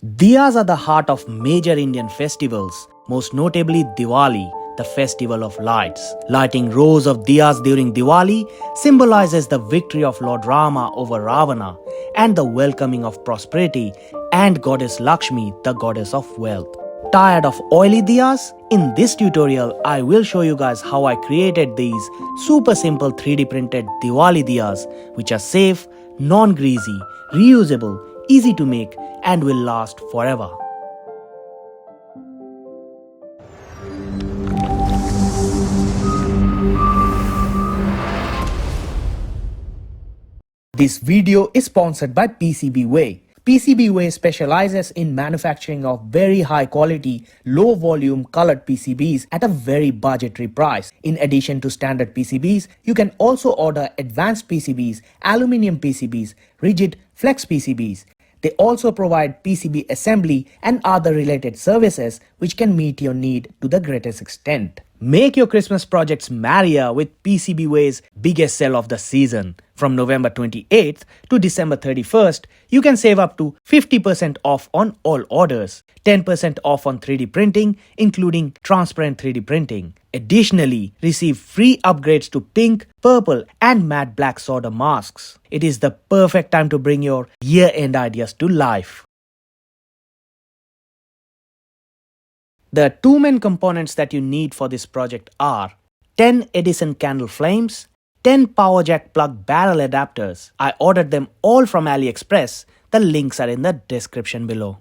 Diyas are the heart of major Indian festivals, most notably Diwali, the festival of lights. Lighting rows of diyas during Diwali symbolizes the victory of Lord Rama over Ravana and the welcoming of prosperity and Goddess Lakshmi, the goddess of wealth. Tired of oily diyas? In this tutorial, I will show you guys how I created these super simple 3D printed Diwali diyas which are safe, non-greasy, reusable, easy to make and will last forever. This video is sponsored by PCBWay. PCBWay specializes in manufacturing of very high quality, low volume colored PCBs at a very budgetary price. In addition to standard PCBs, you can also order advanced PCBs, aluminum PCBs, rigid flex PCBs. They also provide PCB assembly and other related services which can meet your need to the greatest extent. Make your Christmas projects merrier with PCBWay's biggest sale of the season. From November 28th to December 31st, you can save up to 50% off on all orders, 10% off on 3D printing, including transparent 3D printing. Additionally, receive free upgrades to pink, purple, and matte black solder masks. It is the perfect time to bring your year-end ideas to life. The two main components that you need for this project are 10 Edison candle flames, 10 power jack plug barrel adapters. I ordered them all from AliExpress. The links are in the description below.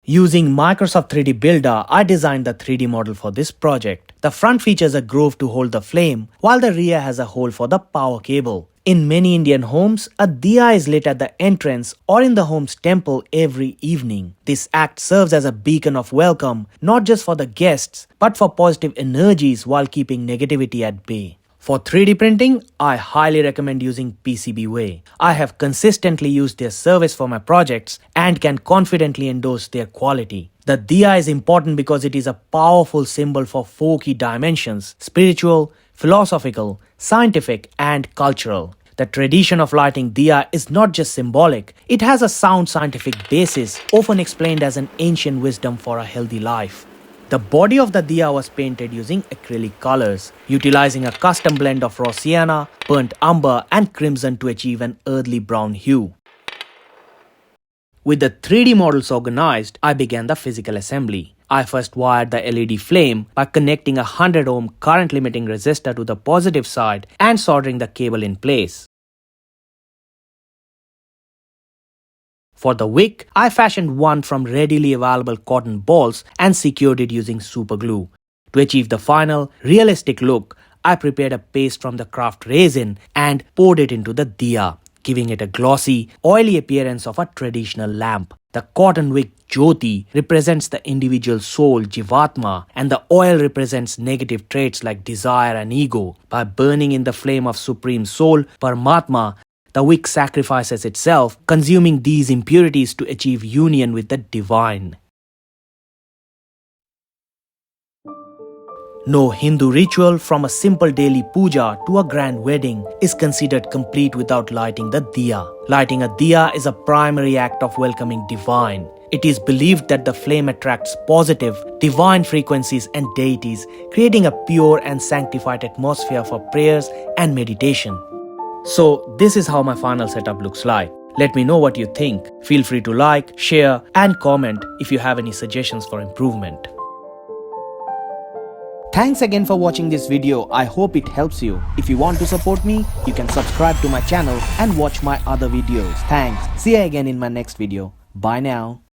Using Microsoft 3D Builder, I designed the 3D model for this project. The front features a groove to hold the flame, while the rear has a hole for the power cable. In many Indian homes, a diya is lit at the entrance or in the home's temple every evening. This act serves as a beacon of welcome, not just for the guests, but for positive energies while keeping negativity at bay. For 3D printing, I highly recommend using PCBWay. I have consistently used their service for my projects and can confidently endorse their quality. The diya is important because it is a powerful symbol for four key dimensions: spiritual, philosophical, scientific, and cultural. The tradition of lighting diya is not just symbolic, it has a sound scientific basis, often explained as an ancient wisdom for a healthy life. The body of the diya was painted using acrylic colors, utilizing a custom blend of raw sienna, burnt umber, and crimson to achieve an earthly brown hue. With the 3D models organized, I began the physical assembly. I first wired the LED flame by connecting a 100 ohm current limiting resistor to the positive side and soldering the cable in place. For the wick, I fashioned one from readily available cotton balls and secured it using super glue. To achieve the final, realistic look, I prepared a paste from the craft resin and poured it into the diya, giving it a glossy, oily appearance of a traditional lamp. The cotton wick Jyoti represents the individual soul Jivatma, and the oil represents negative traits like desire and ego. By burning in the flame of Supreme Soul, Paramatma, the wick sacrifices itself, consuming these impurities to achieve union with the divine. No Hindu ritual, from a simple daily puja to a grand wedding, is considered complete without lighting the diya. Lighting a diya is a primary act of welcoming divine. It is believed that the flame attracts positive, divine frequencies and deities, creating a pure and sanctified atmosphere for prayers and meditation. So, this is how my final setup looks like. Let me know what you think. Feel free to like, share, and comment if you have any suggestions for improvement. Thanks again for watching this video. I hope it helps you. If you want to support me, you can subscribe to my channel and watch my other videos. Thanks. See you again in my next video. Bye now.